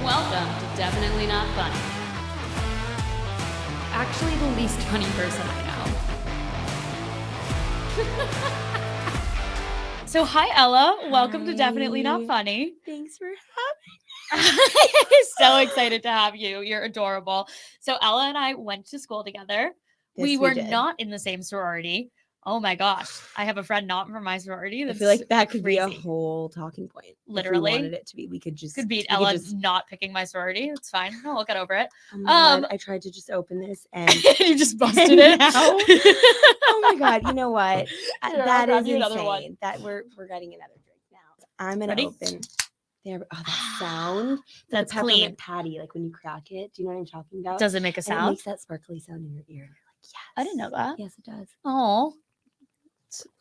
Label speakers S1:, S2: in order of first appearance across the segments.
S1: Welcome to Definitely Not Funny. Actually, the least funny person I know. So, hi, Ella. Welcome to Definitely Not Funny.
S2: Thanks for
S1: So excited to have you. You're adorable. So, Ella and I went to school together.
S2: Yes,
S1: we
S2: we
S1: were
S2: did.
S1: not in the same sorority. Oh my gosh. I have a friend not from my sorority.
S2: I
S1: That's
S2: feel like that could be a
S1: crazy.
S2: whole talking point.
S1: Literally.
S2: If we wanted it to be. We could just...
S1: Could beat Ella not picking my sorority. It's fine. No, we'll get over it.
S2: Oh my God, I tried to just open this and...
S1: you just busted it.
S2: Now, oh my God, you know what?
S1: Here,
S2: that
S1: I'll
S2: is
S1: grab you another one.
S2: insane. That we're getting another drink now. I'm going to
S1: Ready?
S2: open... There. Oh, that sound.
S1: That's
S2: the peppermint
S1: clean.
S2: patty, like when you crack it. Do you know what I'm talking about?
S1: Does it make a
S2: And
S1: sound?
S2: it makes that sparkly sound in your ear. And you're like, yes.
S1: I didn't know that.
S2: Yes, it does.
S1: Oh,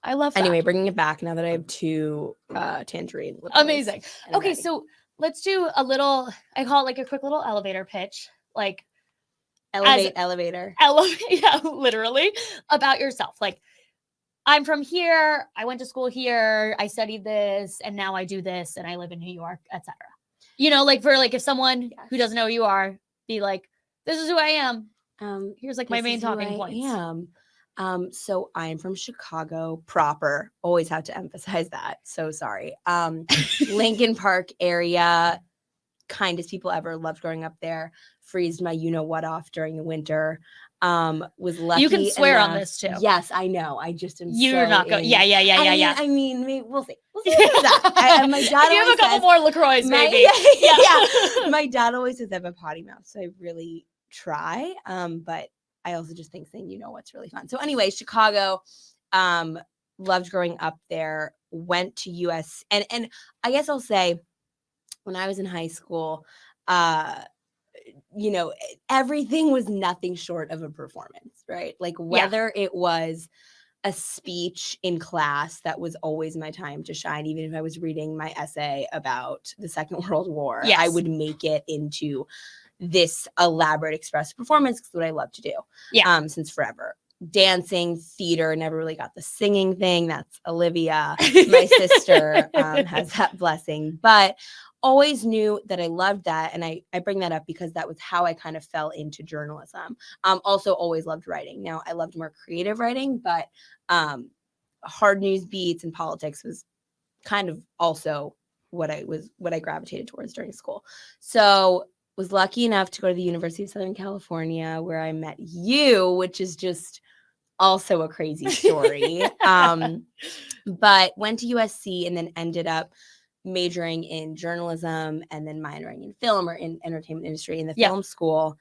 S1: I love that.
S2: Anyway, bringing it back now that I have two tangerine lippers.
S1: Amazing.
S2: And I'm
S1: Okay,
S2: ready.
S1: so let's do a little, I call it like a quick little elevator pitch. Like
S2: elevator.
S1: Yeah, literally, about yourself. Like, I'm from here, I went to school here, I studied this, and now I do this, and I live in New York, etc. You know, like for like if someone who doesn't know who you are, be like, this is who I am. Here's like my main talking points.
S2: So I'm from Chicago proper. Always have to emphasize that. So sorry. Lincoln Park area. Kindest people ever. Loved growing up there. Freezed my you-know-what off during the winter. Was lucky.
S1: You can swear
S2: enough.
S1: on this too.
S2: Yes, I know. I just am.
S1: You're
S2: so
S1: not going. Yeah.
S2: I mean, maybe we'll see. We'll see that. My dad.
S1: You have a couple more LaCroix, maybe.
S2: Yeah. My dad always says I have a potty mouth, so I really try. But I also just think saying what's really fun. So anyway, Chicago. Loved growing up there. Went to US, and I guess I'll say, when I was in high school, everything was nothing short of a performance, right? Like whether it was a speech in class, that was always my time to shine. Even if I was reading my essay about the Second World War, I would make it into this elaborate expressive performance because what I love to do since forever. Dancing, theater, never really got the singing thing. That's Olivia. My sister has that blessing. But always knew that I loved that. And I bring that up because that was how I kind of fell into journalism. Also always loved writing. Now I loved more creative writing, but hard news beats and politics was kind of also what I gravitated towards during school. So was lucky enough to go to the University of Southern California, where I met you, which is just also a crazy story. But went to USC and then ended up majoring in journalism and then minoring in film or in entertainment industry in the film school.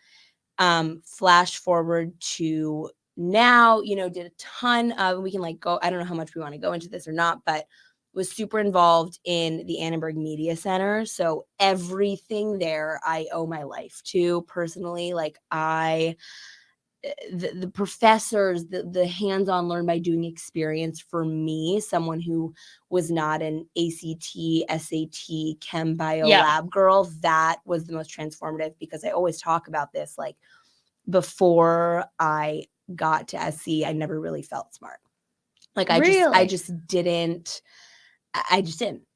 S2: Flash forward to now, did a ton of, we can go, I don't know how much we want to go into this or not, but was super involved in the Annenberg Media Center. So everything there, I owe my life to personally. Like the professors, the hands-on learn by doing experience for me, someone who was not an ACT, SAT, chem bio lab girl, that was the most transformative, because I always talk about this, like before I got to SC, I never really felt smart. Like I just didn't.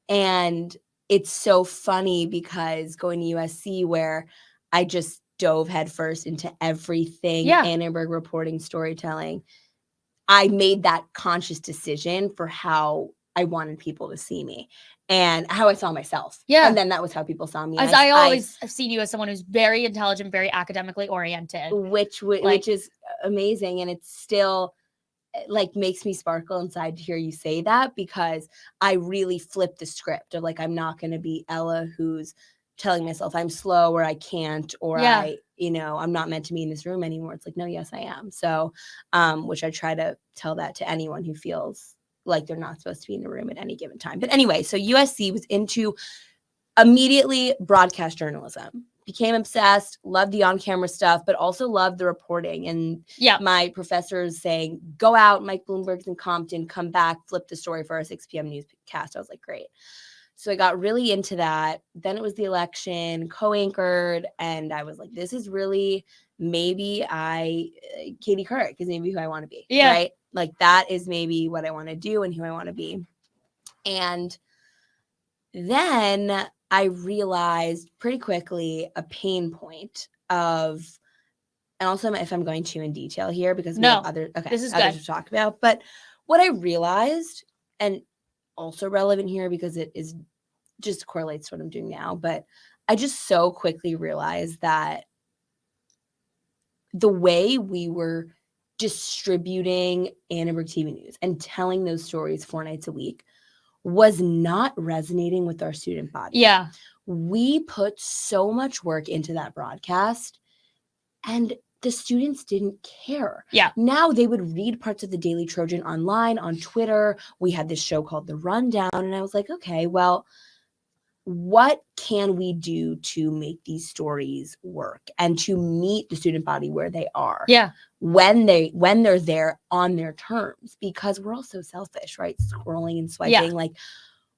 S2: And it's so funny because going to USC, where I just dove headfirst into everything, Annenberg reporting, storytelling, I made that conscious decision for how I wanted people to see me and how I saw myself. Yeah. And then that was how people saw me.
S1: As I always have seen you as someone who's very intelligent, very academically oriented.
S2: Which is amazing. And it's still makes me sparkle inside to hear you say that, because I really flipped the script of I'm not going to be Ella who's telling myself I'm slow or I can't or I'm not meant to be in this room anymore. It's no, yes, I am. So, which I try to tell that to anyone who feels like they're not supposed to be in the room at any given time. But anyway, so USC was into immediately broadcast journalism. Became obsessed, loved the on-camera stuff, but also loved the reporting. And my professors saying, go out, Mike Bloomberg's in Compton, come back, flip the story for our 6 p.m. newscast. I was like, great. So I got really into that. Then it was the election, co-anchored, and I was like, this is really maybe Katie Couric is maybe who I want to be, right? That is maybe what I want to do and who I want to be. And then I realized pretty quickly a pain point of, and also if I'm going too in detail here because we have
S1: this is
S2: others
S1: good.
S2: to talk about, but what I realized, and also relevant here because it is just correlates to what I'm doing now, but I just so quickly realized that the way we were distributing Annenberg TV News and telling those stories 4 nights a week was not resonating with our student body.
S1: Yeah.
S2: We put so much work into that broadcast and the students didn't care.
S1: Yeah.
S2: Now they would read parts of the Daily Trojan online, on Twitter. We had this show called The Rundown. And I was like, okay, well, what can we do to make these stories work and to meet the student body where they are?
S1: Yeah.
S2: When they're there on their terms, because we're all so selfish, right? Scrolling and swiping. Like,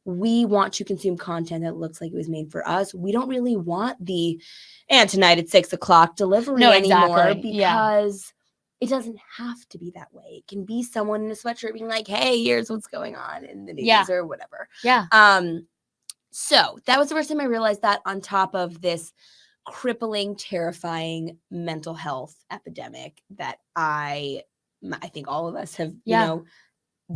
S2: we want to consume content that looks like it was made for us. We don't really want the and tonight at 6:00 delivery anymore because it doesn't have to be that way. It can be someone in a sweatshirt being like, hey, here's what's going on in the news or whatever. So that was the first time I realized that, on top of this crippling, terrifying mental health epidemic that I think all of us have,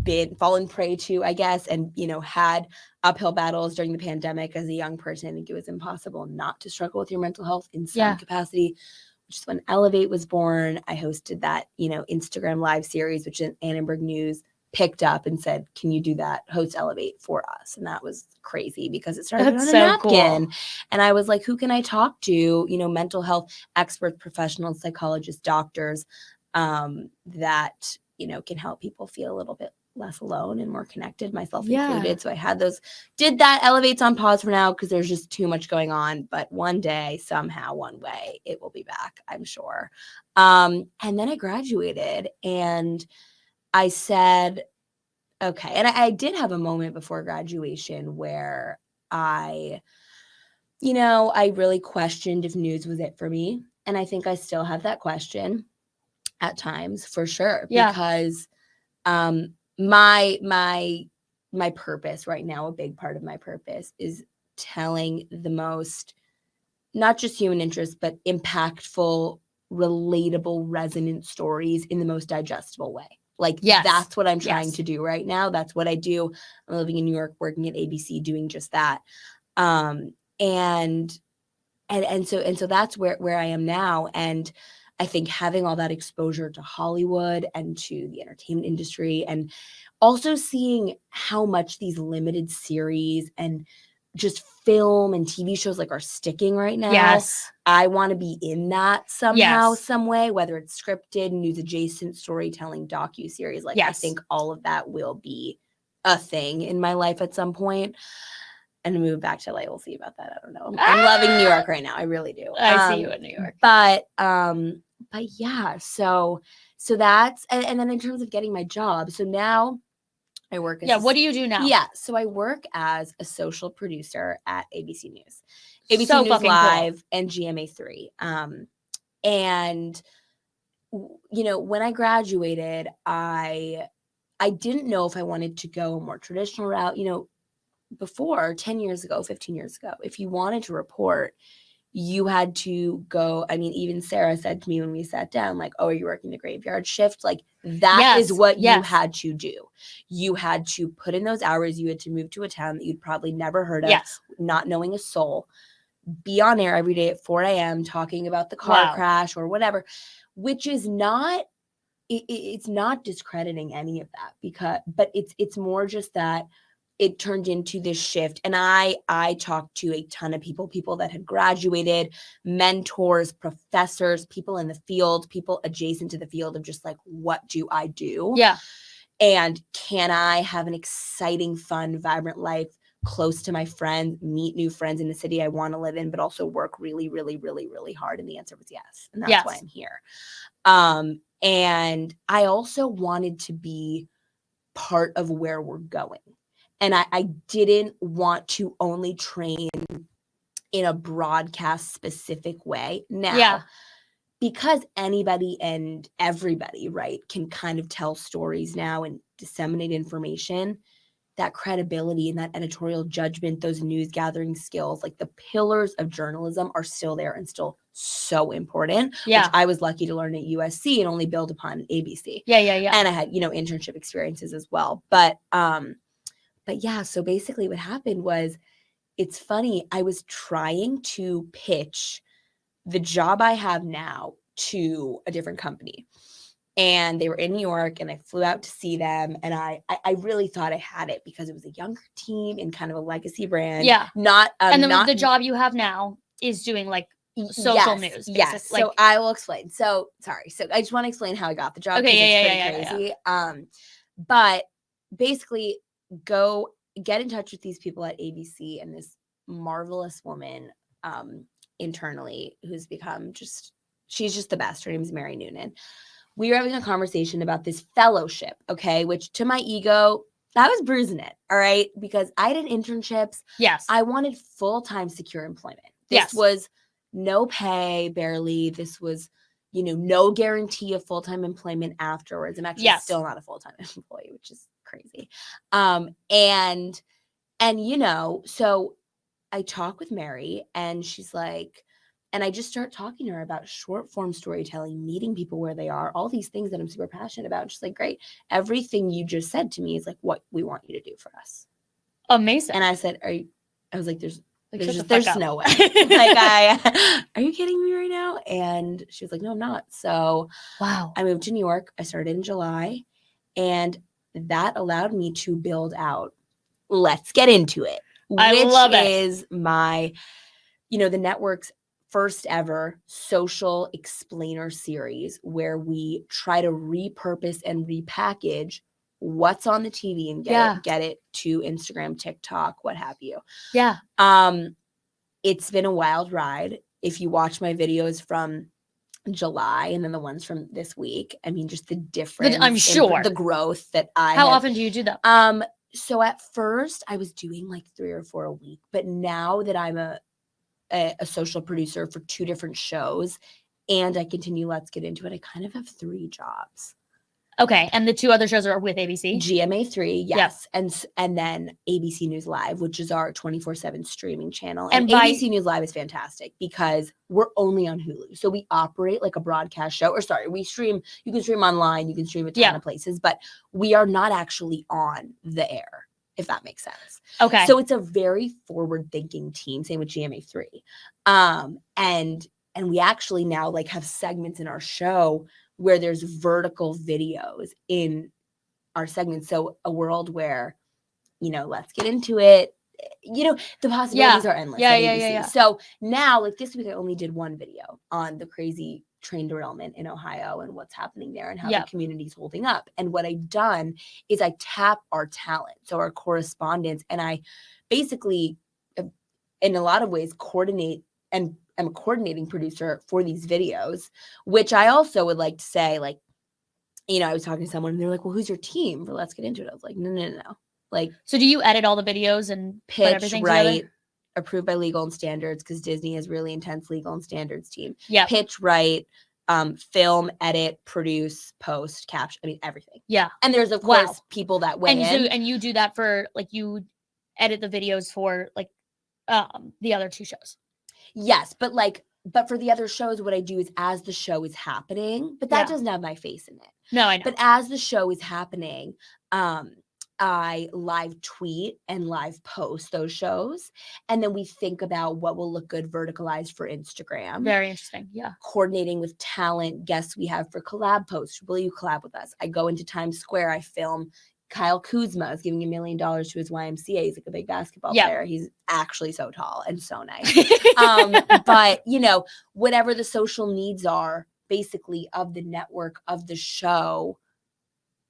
S2: been fallen prey to, I guess, and, had uphill battles during the pandemic as a young person. I think it was impossible not to struggle with your mental health in some capacity, which is when Elevate was born. I hosted that, Instagram live series, which is Annenberg News picked up and said, can you do that, host Elevate for us? And that was crazy because it started on a napkin. Cool. And I was like, who can I talk to? Mental health experts, professionals, psychologists, doctors, that, can help people feel a little bit less alone and more connected, myself included. So I had those, did that. Elevate's on pause for now because there's just too much going on. But one day, somehow, one way, it will be back, I'm sure. And then I graduated and I said, okay. And I did have a moment before graduation where I really questioned if news was it for me. And I think I still have that question at times, for sure. Because my purpose right now, a big part of my purpose, is telling the most, not just human interest, but impactful, relatable, resonant stories in the most digestible way. Like, that's what I'm trying to do right now. That's what I do. I'm living in New York, working at ABC, doing just that. And so that's where I am now. And I think having all that exposure to Hollywood and to the entertainment industry, and also seeing how much these limited series and just film and TV shows are sticking right now. I want to be in that somehow, some way, whether it's scripted, news adjacent, storytelling, docuseries. I think all of that will be a thing in my life at some point. And move back to LA, we'll see about that. I don't know. I'm loving New York right now. I really do.
S1: I see you in New York.
S2: But yeah, so that's, and then in terms of getting my job, so now I work as
S1: what do you do now?
S2: So I work as a social producer at ABC News. ABC News Live and GMA3. And when I graduated, I didn't know if I wanted to go a more traditional route. Before 10 years ago, 15 years ago, if you wanted to report, you had to go. I mean, even Sarah said to me when we sat down, oh, are you working the graveyard shift? That is what you had to do. You had to put in those hours. You had to move to a town that you'd probably never heard of, not knowing a soul, be on air every day at 4 a.m. talking about the car crash or whatever, which is not, it's not discrediting any of that, but it's more just that it turned into this shift. And I talked to a ton of people that had graduated, mentors, professors, people in the field, people adjacent to the field of just what do I do? And can I have an exciting, fun, vibrant life close to my friends, meet new friends in the city I want to live in, but also work really, really, really, really hard? And the answer was yes. And that's why I'm here. And I also wanted to be part of where we're going. And I didn't want to only train in a broadcast specific way. Now, because anybody and everybody, right, can kind of tell stories now and disseminate information, that credibility and that editorial judgment, those news gathering skills, like the pillars of journalism are still there and still so important,
S1: Yeah.
S2: which I was lucky to learn at USC and only build upon at ABC.
S1: Yeah. Yeah. Yeah.
S2: And I had, internship experiences as well. But yeah, so basically what happened was, it's funny, I was trying to pitch the job I have now to a different company. And they were in New York, and I flew out to see them. And I really thought I had it because it was a younger team and kind of a legacy brand.
S1: Yeah.
S2: Not
S1: and
S2: not
S1: the job you have now is doing like social news.
S2: Yes.
S1: Like,
S2: so I will explain. So sorry. So I just want to explain how I got the job.
S1: Okay,
S2: because
S1: yeah,
S2: it's
S1: yeah,
S2: pretty
S1: yeah,
S2: crazy. But basically, go get in touch with these people at ABC and this marvelous woman internally who's become she's just the best. Her name is Mary Noonan. We were having a conversation about this fellowship, okay, which to my ego, I was bruising it, all right, because I did internships.
S1: Yes.
S2: I wanted full-time secure employment. This
S1: Yes.
S2: was no pay, barely. This was, no guarantee of full-time employment afterwards. I'm actually
S1: Yes.
S2: still not a full-time employee, which is crazy. And so I talk with Mary, and she's like, and I just start talking to her about short form storytelling, meeting people where they are, all these things that I'm super passionate about. She's like, great. Everything you just said to me is like what we want you to do for us.
S1: Amazing.
S2: And I said, I was like, there's no way. Are you kidding me right now? And she was like, no, I'm not. So
S1: wow.
S2: I moved to New York. I started in July, and that allowed me to build out. Let's get into it.
S1: I love it.
S2: Which is my, the network's first ever social explainer series, where we try to repurpose and repackage what's on the TV and get it to Instagram, TikTok, what have you.
S1: Yeah.
S2: It's been a wild ride. If you watch my videos from July and then the ones from this week, I mean, just the difference.
S1: I'm sure.
S2: The growth that
S1: How often do you do that?
S2: So at first I was doing like 3 or 4 a week, but now that I'm a social producer for 2 different shows and I continue Let's Get Into It, I kind of have 3 jobs.
S1: Okay. And the 2 other shows are with ABC?
S2: GMA3, yes. Yep. And then ABC News Live, which is our 24/7 streaming channel. And ABC News Live is fantastic because we're only on Hulu. So we operate like a broadcast show. Or sorry, you can stream online, you can stream a ton of places, but we are not actually on the air, if that makes sense.
S1: Okay.
S2: So it's a very forward-thinking team, same with GMA3. And we actually now like have segments in our show where there's vertical videos in our segments. So a world where, Let's Get Into It, the possibilities are endless.
S1: Yeah.
S2: So now, like this week, I only did 1 video on the crazy train derailment in Ohio and what's happening there and how the community's holding up. And what I've done is I tap our talent, so our correspondents, and I basically, in a lot of ways, coordinate and I'm a coordinating producer for these videos, which I also would like to say, like, I was talking to someone and they're like, well, who's your team for Let's Get Into It? I was like, no. Like,
S1: so do you edit all the videos and
S2: pitch,
S1: put everything
S2: right,
S1: together?
S2: Approved by legal and standards, because Disney has really intense legal and standards team.
S1: Yeah.
S2: Pitch, write, film, edit, produce, post, caption. I mean, everything.
S1: Yeah.
S2: And there's, of course, people that weigh in.
S1: And you do that for, like, you edit the videos for, like, the other 2 shows.
S2: Yes, but for the other shows, what I do is as the show is happening, but that doesn't have my face in it.
S1: No, I know.
S2: But as the show is happening, I live tweet and live post those shows. And then we think about what will look good verticalized for Instagram.
S1: Very interesting. Yeah.
S2: Coordinating with talent, guests we have for collab posts. Will you collab with us? I go into Times Square. I film Kyle Kuzma is giving $1 million to his YMCA. He's like a big basketball player. He's actually so tall and so nice. But, whatever the social needs are, basically, of the network, of the show,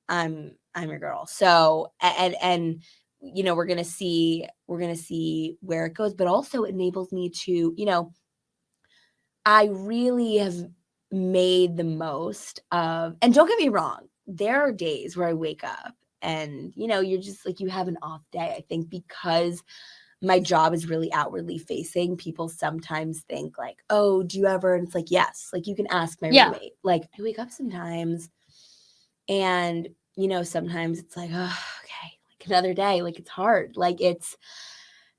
S2: I'm your girl. So, and we're going to see where it goes, but also it enables me to, I really have made the most of, and don't get me wrong, there are days where I wake up and, you're just like, you have an off day. I think because my job is really outwardly facing, people sometimes think like, oh, do you ever? And it's like, yes, like you can ask my roommate. Like I wake up sometimes and, sometimes it's like, oh, okay, like another day. Like, it's hard. Like, it's,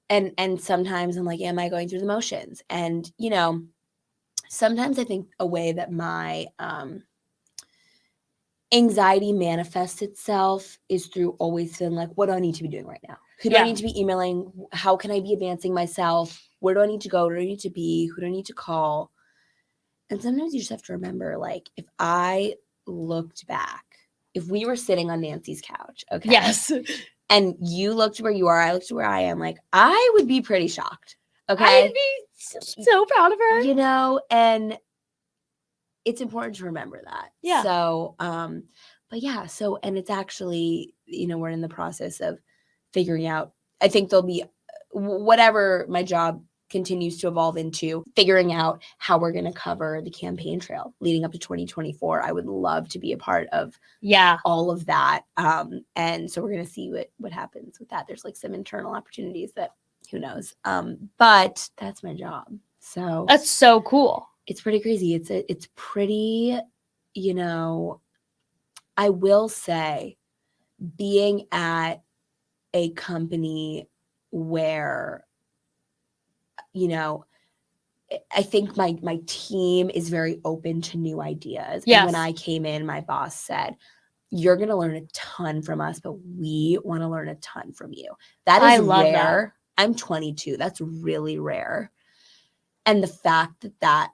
S2: and sometimes I'm like, am I going through the motions? And, you know, sometimes I think a way that my anxiety manifests itself is through always feeling like, what do I need to be doing right now? Who do I need to be emailing? How can I be advancing myself? Where do I need to go? Where do I need to be? Who do I need to call? And sometimes you just have to remember, like, if I looked back, if we were sitting on Nancy's couch, okay?
S1: Yes.
S2: And you looked where you are, I looked where I am, like, I would be pretty shocked. Okay.
S1: I'd be so proud of her.
S2: You know, and it's important to remember that.
S1: Yeah.
S2: So, but yeah, so, and it's actually, you know, we're in the process of figuring out, I think there'll be whatever my job continues to evolve into, figuring out how we're going to cover the campaign trail leading up to 2024. I would love to be a part of all of that. And so we're going to see what happens with that. There's like some internal opportunities that who knows. But that's my job. So
S1: that's so cool.
S2: It's pretty crazy. It's pretty, you know, I will say being at a company where, you know, I think my team is very open to new ideas.
S1: Yes.
S2: And when I came in, my boss said, you're going to learn a ton from us, but we want to learn a ton from you. That is rare. That. I'm 22. That's really rare. And the fact that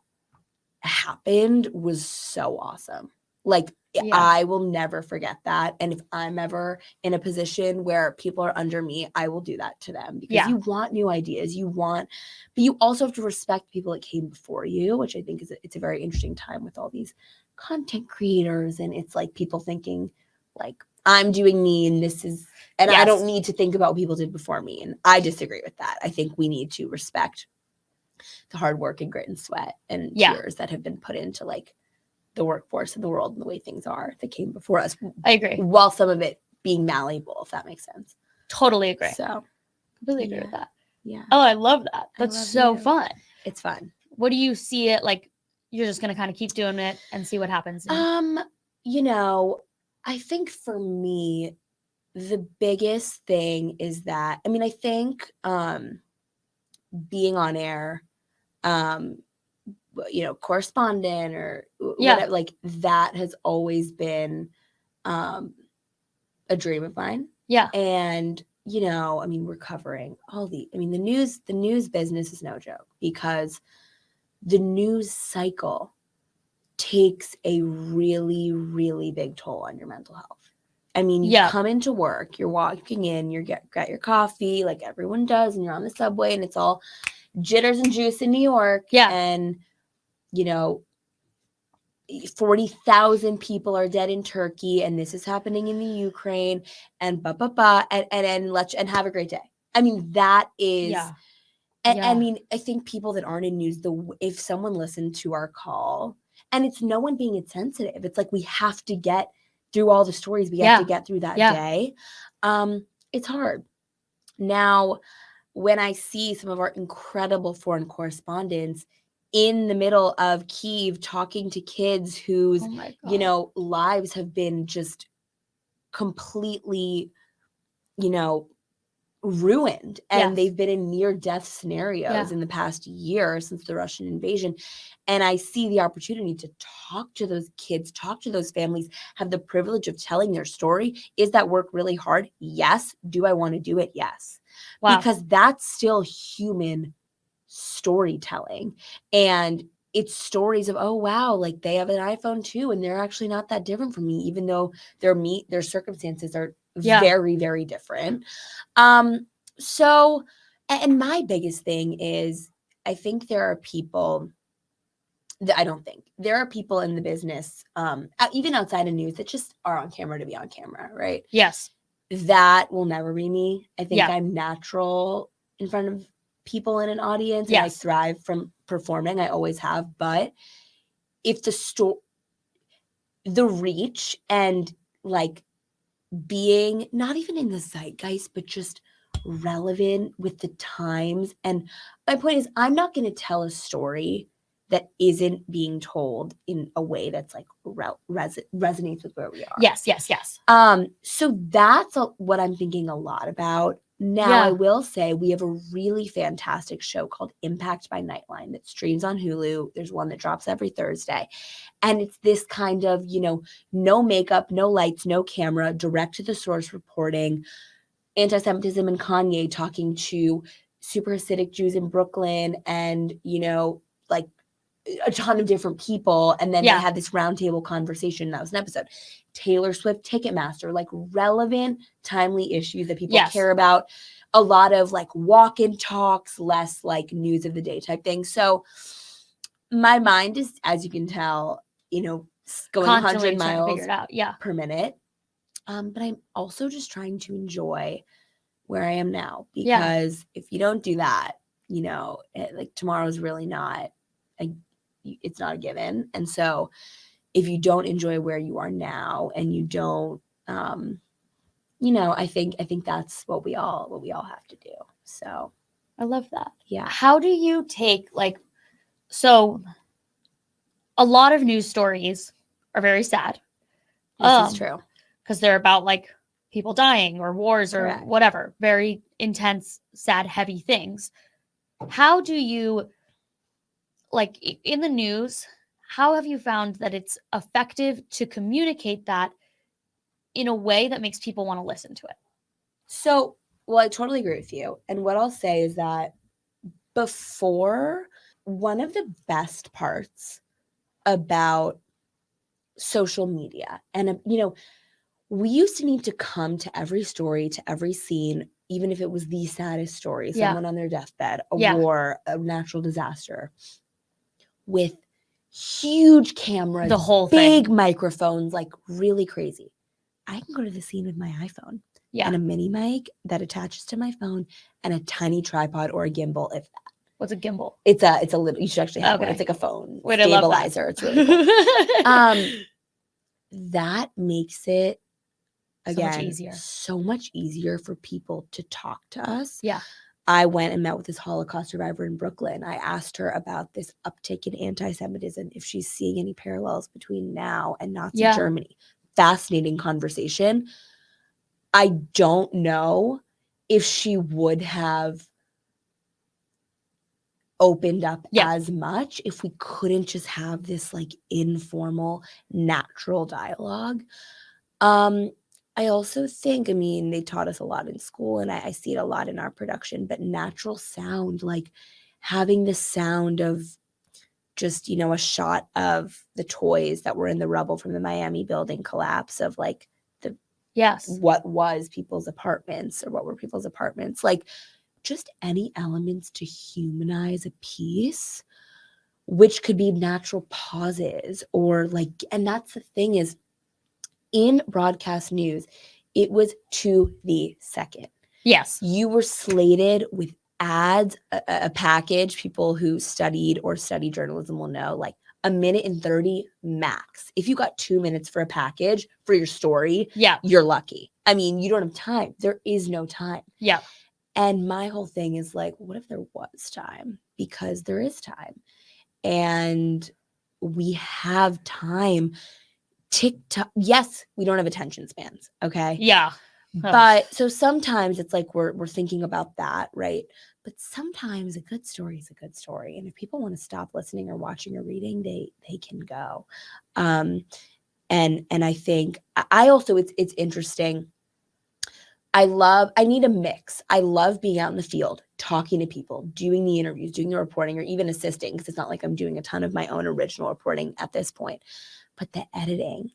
S2: happened was so awesome. Like, I will never forget that. And if I'm ever in a position where people are under me, I will do that to them because you want new ideas. But you also have to respect people that came before you, which I think it's a very interesting time with all these content creators. And it's like people thinking like, I'm doing me and this is, and I don't need to think about what people did before me. And I disagree with that. I think we need to respect the hard work and grit and sweat and tears that have been put into like the workforce of the world and the way things are that came before us.
S1: I agree.
S2: While some of it being malleable, if that makes sense.
S1: Totally agree.
S2: So
S1: completely agree with that.
S2: Yeah.
S1: Oh, I love that. That's so fun.
S2: It's fun.
S1: What do you see it like? You're just going to kind of keep doing it and see what happens.
S2: You know, I think for me, the biggest thing is that, I mean, I think, being on air, you know, correspondent or whatever, like that has always been a dream of mine.
S1: Yeah.
S2: And, you know, I mean, we're covering the news business is no joke because the news cycle takes a really, really big toll on your mental health. I mean, you come into work, you're walking in, got your coffee like everyone does, and you're on the subway and it's all jitters and juice in New York.
S1: Yeah.
S2: And, you know, 40,000 people are dead in Turkey and this is happening in the Ukraine and and have a great day. I mean, that is, I mean, I think people that aren't in news, if someone listened to our call, and it's no one being insensitive, it's like we have to get through all the stories. We have to get through that day. It's hard. Now, when I see some of our incredible foreign correspondents in the middle of Kyiv talking to kids whose, you know, lives have been just completely, you know, ruined and they've been in near death scenarios in the past year since the Russian invasion. And I see the opportunity to talk to those kids, talk to those families, have the privilege of telling their story. Is that work really hard? Yes. Do I want to do it? Yes. Wow. Because that's still human storytelling. And it's stories of, oh, wow, like they have an iPhone too. And they're actually not that different from me, even though their circumstances are very, very different. So, and my biggest thing is, I think there are people there are people in the business, even outside of news, that just are on camera to be on camera, right?
S1: Yes.
S2: That will never be me. I think I'm natural in front of people in an audience and I thrive from performing. I always have. But if the reach and like being not even in the zeitgeist, but just relevant with the times. And my point is, I'm not going to tell a story that isn't being told in a way that's like resonates with where we are.
S1: Yes.
S2: So that's what I'm thinking a lot about. Now,
S1: Yeah.
S2: I will say we have a really fantastic show called Impact by Nightline that streams on Hulu. There's one that drops every Thursday. And it's this kind of, no makeup, no lights, no camera, direct to the source reporting, anti-Semitism and Kanye talking to super Hasidic Jews in Brooklyn and, like a ton of different people. And then they had this roundtable conversation. That was an episode. Taylor Swift, Ticketmaster, like relevant, timely issues that people care about. A lot of like walk-in talks, less like news of the day type thing. So my mind is, as you can tell, going
S1: Constantly
S2: 100 miles
S1: per
S2: minute. But I'm also just trying to enjoy where I am now, because if you don't do that, like tomorrow's really not it's not a given. And so if you don't enjoy where you are now and you don't, I think that's what we all have to do. So
S1: I love that.
S2: Yeah.
S1: How do you take so a lot of news stories are very sad.
S2: This is true.
S1: Because they're about like people dying or wars or whatever, very intense, sad, heavy things. How do you, like in the news, how have you found that it's effective to communicate that in a way that makes people want to listen to it?
S2: So, I totally agree with you. And what I'll say is that before, one of the best parts about social media, and, we used to need to come to every story, to every scene, even if it was the saddest story, someone on their deathbed, a war, a natural disaster, with huge cameras,
S1: the whole
S2: big
S1: thing,
S2: microphones, like really crazy. I can go to the scene with my iPhone and a mini mic that attaches to my phone and a tiny tripod or a gimbal, if that.
S1: What's a gimbal?
S2: It's a little, you should actually have one. It's like a phone
S1: Wait,
S2: stabilizer. It's really cool. That makes it, again, so much easier for people to talk to us.
S1: Yeah.
S2: I went and met with this Holocaust survivor in Brooklyn. I asked her about this uptick in anti-Semitism, if she's seeing any parallels between now and Nazi Germany. Fascinating conversation. I don't know if she would have opened up as much if we couldn't just have this like informal, natural dialogue. I also think, they taught us a lot in school, and I see it a lot in our production, but natural sound, like having the sound of just, a shot of the toys that were in the rubble from the Miami building collapse, of like what was people's apartments, or what were people's apartments, like just any elements to humanize a piece, which could be natural pauses or like, and that's the thing is, in broadcast news, it was to the second.
S1: Yes.
S2: You were slated with ads, a package. People who studied or study journalism will know, like 1:30 max. If you got 2 minutes for a package for your story, you're lucky. You don't have time. There is no time.
S1: Yeah.
S2: And my whole thing is like, what if there was time? Because there is time. And we have time. TikTok, yes, we don't have attention spans, okay?
S1: Yeah.
S2: But so sometimes it's like we're thinking about that, right? But sometimes a good story is a good story. And if people want to stop listening or watching or reading, they can go. And I think I also, it's interesting. I need a mix. I love being out in the field, talking to people, doing the interviews, doing the reporting, or even assisting, because it's not like I'm doing a ton of my own original reporting at this point. But the editing,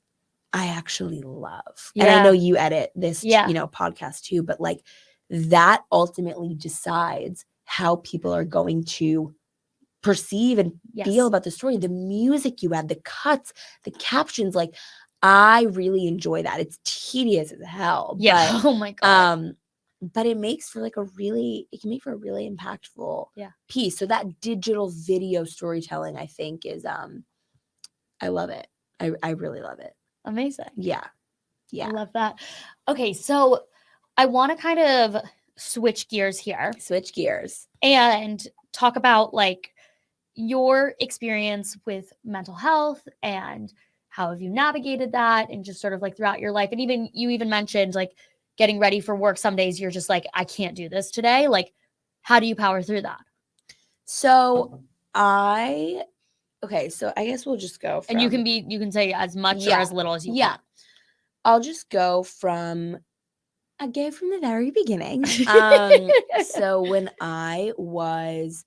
S2: I actually love. And I know you edit this, podcast too, but like that ultimately decides how people are going to perceive and feel about the story. The music you add, the cuts, the captions, like I really enjoy that. It's tedious as hell.
S1: Yeah.
S2: But,
S1: oh my God.
S2: But it makes for it can make for a really impactful piece. So that digital video storytelling, I think, is I love it. I really love it.
S1: Amazing.
S2: Yeah.
S1: I love that. Okay, so I want to kind of switch gears here.
S2: Switch gears.
S1: And talk about like your experience with mental health and how have you navigated that and just sort of like throughout your life. And even you even mentioned like getting ready for work. Some days you're just like, I can't do this today. Like, how do you power through that?
S2: So so I guess we'll just go from,
S1: And you can say as much or
S2: Yeah.
S1: as little as you
S2: Yeah.
S1: want.
S2: I'll just go from the very beginning. So when I was,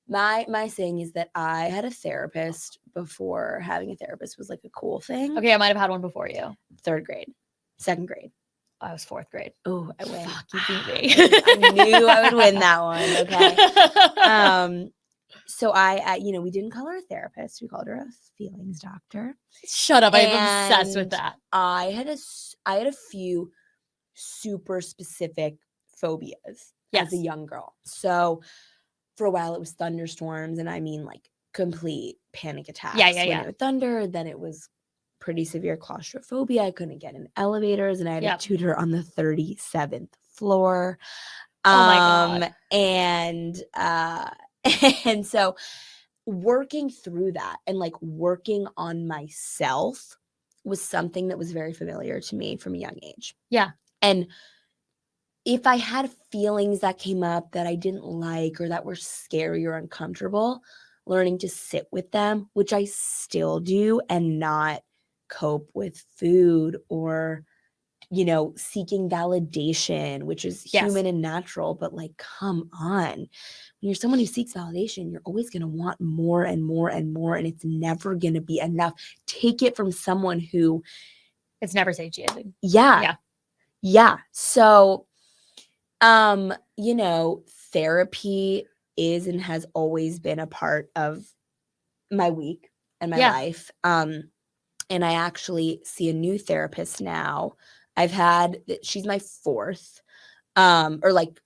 S2: my saying is that I had a therapist before having a therapist was like a cool thing.
S1: Okay, I might have had one before you.
S2: 3rd grade, 2nd grade.
S1: I was 4th grade.
S2: Oh, I win.
S1: Fuck, you beat me.
S2: I knew I would win that one. Okay. So we didn't call her a therapist. We called her a feelings doctor.
S1: Shut up. I'm obsessed with
S2: And
S1: that.
S2: I had a few super specific phobias as a young girl. So for a while it was thunderstorms, and I mean like complete panic attacks. When it would thunder. Then it was pretty severe claustrophobia. I couldn't get in elevators, and I had a tutor on the 37th floor.
S1: Oh my God.
S2: And so working through that and like working on myself was something that was very familiar to me from a young age.
S1: Yeah.
S2: And if I had feelings that came up that I didn't like or that were scary or uncomfortable, learning to sit with them, which I still do, and not cope with food or, seeking validation, which is human and natural, but like, come on. When you're someone who seeks validation, you're always going to want more and more and more, and it's never going to be enough. Take it from someone who...
S1: It's never satiating.
S2: Yeah. So, therapy is and has always been a part of my week and my life. And I actually see a new therapist now. She's my 4th, or like,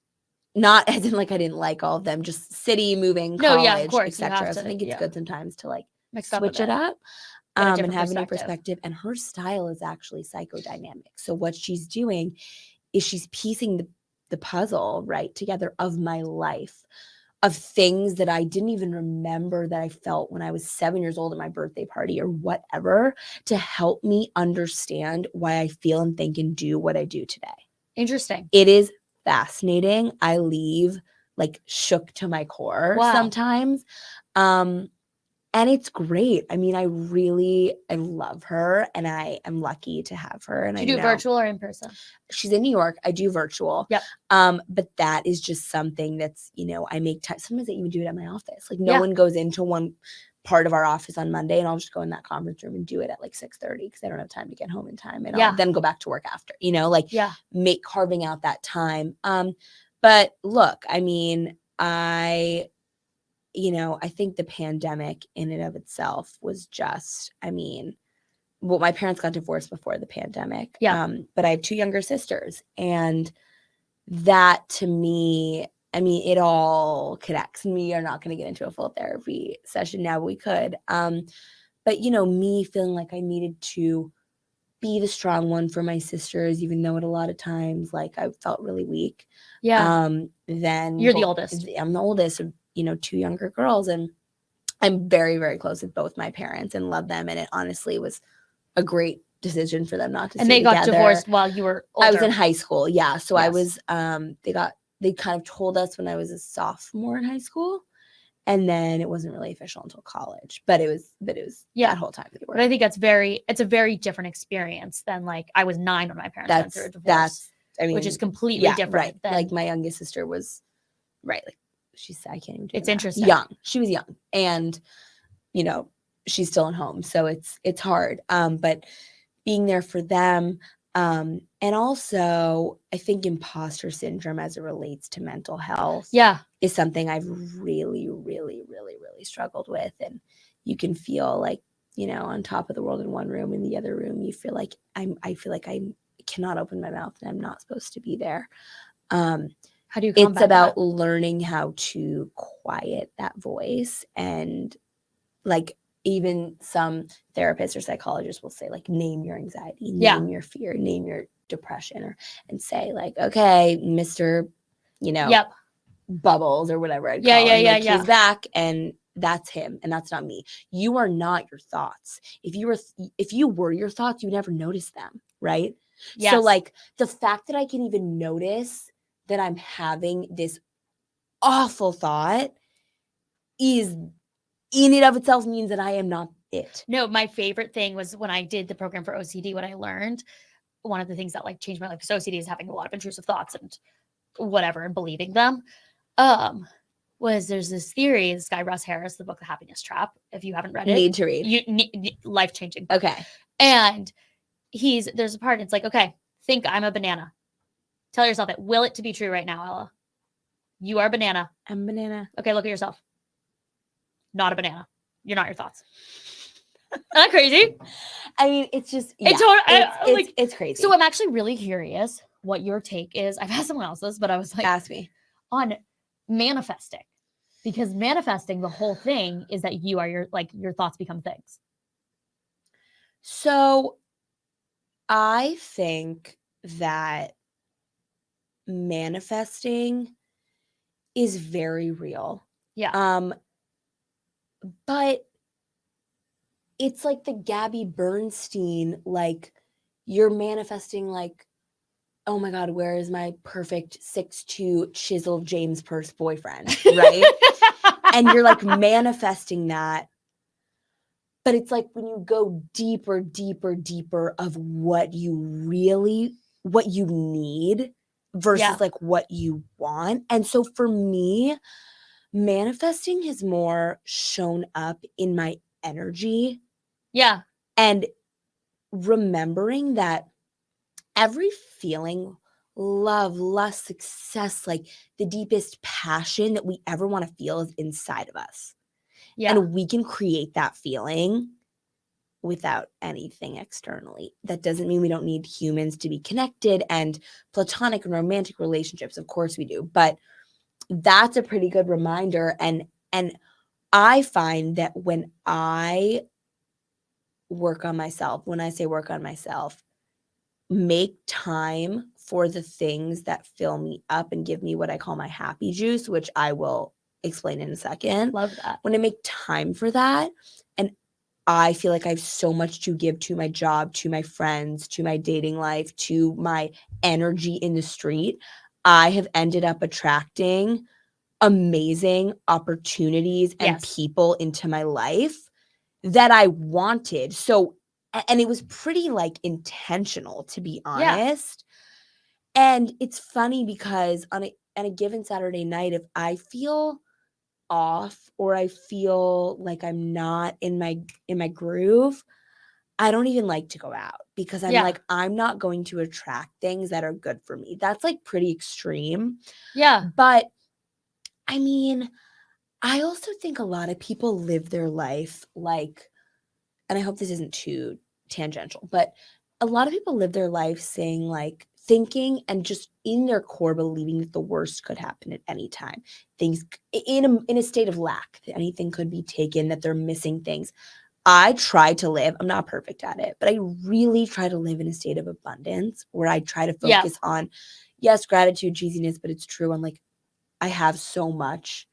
S2: not as in like I didn't like all of them, just city, moving, college,
S1: of course,
S2: etc. So I think it's good sometimes to like switch it up.
S1: And
S2: have a new perspective. And her style is actually psychodynamic. So what she's doing is she's piecing the puzzle right together of my life, of things that I didn't even remember that I felt when I was 7 years old at my birthday party or whatever, to help me understand why I feel and think and do what I do today.
S1: Interesting.
S2: It is fascinating. I leave like shook to my core sometimes. And it's great. I mean, I love her, and I am lucky to have her. And
S1: do you do virtual or in person?
S2: She's in New York. I do virtual.
S1: Yep.
S2: But that is just something that's, I make time. Sometimes I even do it at my office. Like no one goes into one part of our office on Monday, and I'll just go in that conference room and do it at like 6:30 because I don't have time to get home in time, and I'll then go back to work after. Carving out that time. But look, I mean, I think the pandemic in and of itself was just, my parents got divorced before the pandemic. But I have 2 younger sisters, and that to me, it all connects. We are not going to get into a full therapy session now, but we could. But me feeling like I needed to be the strong one for my sisters, even though at a lot of times, like, I felt really weak. Then
S1: you're the oldest.
S2: I'm the oldest of 2 younger girls, and I'm very, very close with both my parents and love them. And it honestly was a great decision for them not to.
S1: And they got divorced while you were older.
S2: I was in high school. Yeah. So I was, they kind of told us when I was a sophomore in high school, and then it wasn't really official until college, but it was that whole time they were.
S1: But I think it's a very different experience than like I was 9 when my parents went through a divorce. Which is completely different.
S2: Right. Than, like my youngest sister was I can't even do
S1: it's interesting.
S2: Young. She was young, and she's still at home. So it's hard. But being there for them, and also I think imposter syndrome as it relates to mental health is something I've really, really, really, really struggled with. And you can feel like, on top of the world in one room, in the other room, you feel like I feel like I cannot open my mouth and I'm not supposed to be there.
S1: How do you combat
S2: It's about
S1: that?
S2: learning how to quiet that voice. And like, even some therapists or psychologists will say, like, name your anxiety, name your fear, name your depression, and say like, okay, Mr. Bubbles or whatever I'd call him. He's back, and that's him and that's not me. You are not your thoughts. If you were your thoughts, you never notice them, right?
S1: Yes.
S2: So like the fact that I can even notice that I'm having this awful thought is in and of itself means that I am not it.
S1: No, my favorite thing was when I did the program for OCD, what I learned, one of the things that like changed my life, because OCD is having a lot of intrusive thoughts and whatever and believing them. Was there's this theory, this guy Russ Harris, the book The Happiness Trap. If you haven't read it,
S2: Need to read.
S1: You life-changing.
S2: Okay.
S1: And there's a part, it's like, okay, think I'm a banana. Tell yourself it. Will it to be true right now, Ella? You are a banana.
S2: I'm a banana.
S1: Okay, look at yourself. Not a banana. You're not your thoughts. Isn't that crazy?
S2: I mean, it's just it's crazy.
S1: So I'm actually really curious what your take is. I've asked someone else this, but I was like,
S2: ask me
S1: on manifesting, because manifesting, the whole thing is that you are your thoughts become things.
S2: So I think that manifesting is very real.
S1: Yeah.
S2: But it's like the Gabby Bernstein, like you're manifesting like, oh my God, where is my perfect 6'2" chiseled James Purse boyfriend, right? And you're like manifesting that. But it's like when you go deeper of what you need versus like what you want. And so for me, manifesting has more shown up in my energy.
S1: Yeah.
S2: And remembering that every feeling, love, lust, success, like the deepest passion that we ever want to feel is inside of us.
S1: Yeah.
S2: And we can create that feeling without anything externally. That doesn't mean we don't need humans to be connected and platonic and romantic relationships. Of course we do. But that's a pretty good reminder. And I find that when I work on myself, when I say work on myself, make time for the things that fill me up and give me what I call my happy juice, which I will explain in a second.
S1: Love that.
S2: When I make time for that, and I feel like I have so much to give to my job, to my friends, to my dating life, to my energy in the street, I have ended up attracting amazing opportunities and people into my life that I wanted. So, and it was pretty like intentional, to be honest. Yeah. And it's funny because on a given Saturday night, if I feel off or I feel like I'm not in my groove, I don't even like to go out because I'm like, I'm not going to attract things that are good for me. That's like pretty extreme.
S1: Yeah.
S2: But I mean, I also think a lot of people live their life like, and I hope this isn't too tangential, but a lot of people live their life saying like, thinking and just in their core believing that the worst could happen at any time. Things in a state of lack, that anything could be taken, that they're missing things. I try to live, I'm not perfect at it, but I really try to live in a state of abundance where I try to focus on, yes, gratitude, cheesiness, but it's true. I'm like, I have so much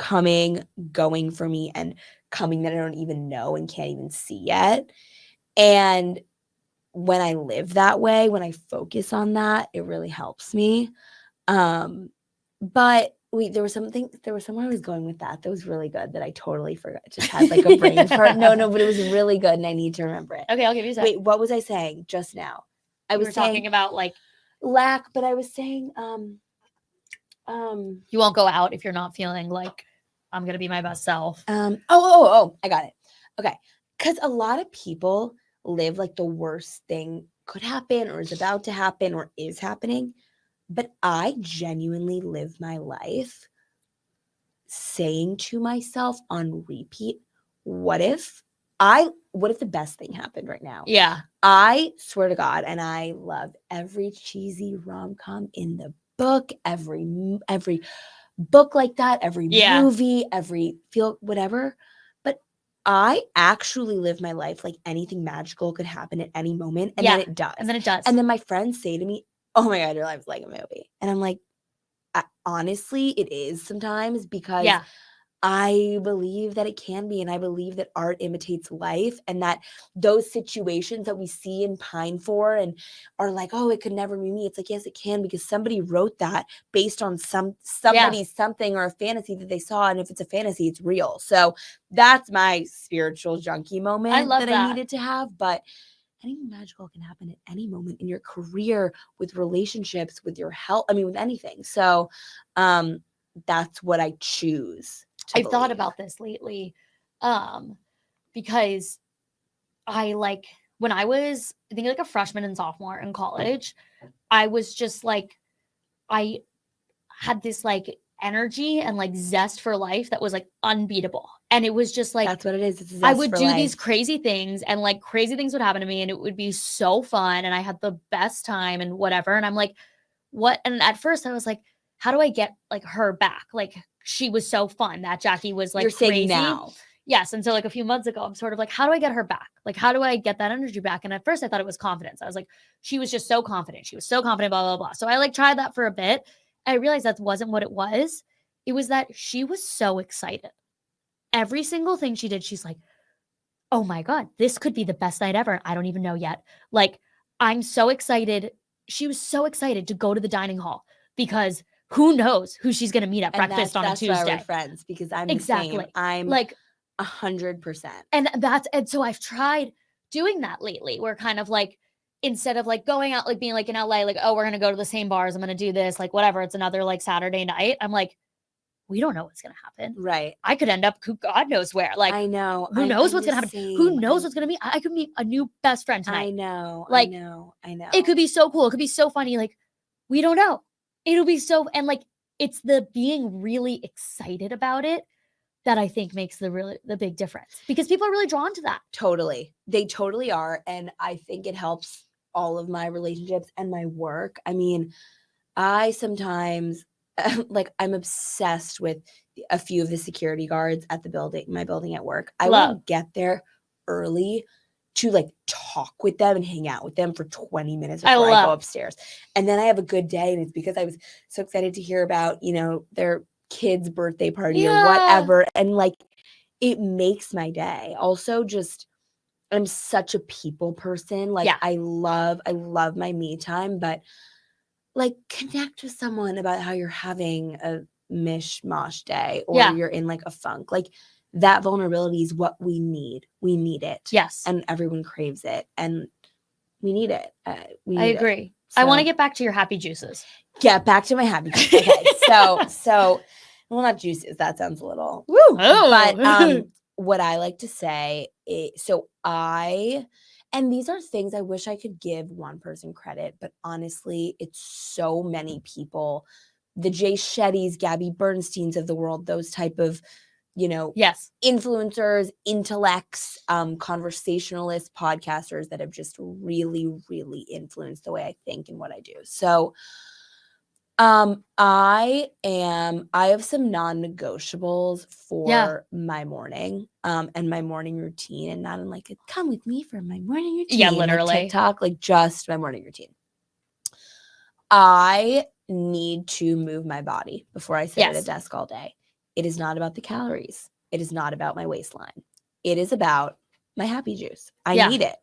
S2: going for me and coming that I don't even know and can't even see yet. And when I live that way, when I focus on that, it really helps me. But wait, there was somewhere I was going with that was really good that I totally forgot. Just had like a brain fart. No, but it was really good and I need to remember it.
S1: Okay, I'll give you a second.
S2: Wait, what was I saying just now? I was
S1: talking about like
S2: lack, but I was saying
S1: you won't go out if you're not feeling like I'm gonna be my best self.
S2: I got it. Okay. Because a lot of people live like the worst thing could happen or is about to happen or is happening. But I genuinely live my life saying to myself on repeat, what if the best thing happened right now?
S1: Yeah.
S2: I swear to God, and I love every cheesy rom-com in the book, every book like that, every movie, every whatever. But I actually live my life like anything magical could happen at any moment. And then it does.
S1: And then it does.
S2: And then my friends say to me, oh my God, your life's like a movie. And I'm like, honestly, it is sometimes because I believe that it can be, and I believe that art imitates life, and that those situations that we see and pine for and are like, oh, it could never be me. It's like, yes, it can, because somebody wrote that based on somebody's something or a fantasy that they saw. And if it's a fantasy, it's real. So that's my spiritual junkie moment
S1: love
S2: that I
S1: that.
S2: needed to have. But anything magical can happen at any moment in your career, with relationships, with your health. I mean, with anything. So that's what I choose.
S1: I've thought about this lately, because I like when I was, I think like a freshman and sophomore in college, I was just like, I had this like energy and like zest for life that was like unbeatable. And it was just like,
S2: that's what it is. It's a zest
S1: I would
S2: for
S1: do
S2: life.
S1: these crazy things, and like crazy things would happen to me, and it would be so fun. And I had the best time and whatever. And I'm like, what? And at first I was like, how do I get like her back? Like, she was so fun. That Jackie was like
S2: You're saying
S1: crazy.
S2: now.
S1: Yes. And so like a few months ago, I'm sort of like, how do I get her back? Like, how do I get that energy back? And at first I thought it was confidence. I was like, she was just so confident. She was so confident, blah, blah, blah. So I like tried that for a bit. I realized that wasn't what it was. It was that she was so excited. Every single thing she did, she's like, oh my God, this could be the best night ever. I don't even know yet. Like, I'm so excited. She was so excited to go to the dining hall, because who knows who she's going to meet at breakfast on a Tuesday.
S2: That's why we're friends, because I'm
S1: exactly.
S2: the same. I'm
S1: like
S2: 100%.
S1: And so I've tried doing that lately, where kind of like, instead of like going out, like being like in LA, like, oh, we're going to go to the same bars, I'm going to do this, like whatever, it's another like Saturday night. I'm like, we don't know what's going to happen.
S2: Right.
S1: I could end up, God knows where. Like,
S2: I know.
S1: Who knows what's going to happen? Who knows what's going to be? I could meet a new best friend tonight.
S2: I know.
S1: Like,
S2: I know.
S1: It could be so cool. It could be so funny. Like, we don't know. It'll be so, and like, it's the being really excited about it that I think makes the big difference, because people are really drawn to that.
S2: Totally. They totally are. And I think it helps all of my relationships and my work. I mean, I sometimes like, I'm obsessed with a few of the security guards at my building at work. I will get there early to like talk with them and hang out with them for 20 minutes before I go upstairs. And then I have a good day. And it's because I was so excited to hear about, their kid's birthday party or whatever. And like, it makes my day. Also, just, I'm such a people person. Like, I love my me time, but like, connect with someone about how you're having a mishmash day, or you're in like a funk. Like, that vulnerability is what we need. We need it.
S1: Yes.
S2: And everyone craves it. And we need it.
S1: I agree.
S2: So,
S1: I want to get back to your happy juices.
S2: Get back to my happy juices. Okay. so, well, not juices. That sounds a little woo.
S1: Oh.
S2: But what I like to say is, and these are things I wish I could give one person credit, but honestly, it's so many people, the Jay Shettys, Gabby Bernsteins of the world, those type of, influencers, intellects, conversationalists, podcasters that have just really, really influenced the way I think and what I do. So I have some non-negotiables for my morning, and my morning routine, and not in like a come with me for my morning routine.
S1: Yeah, literally.
S2: Like TikTok, like just my morning routine. I need to move my body before I sit at a desk all day. It is not about the calories. It is not about my waistline. It is about my happy juice. I need it.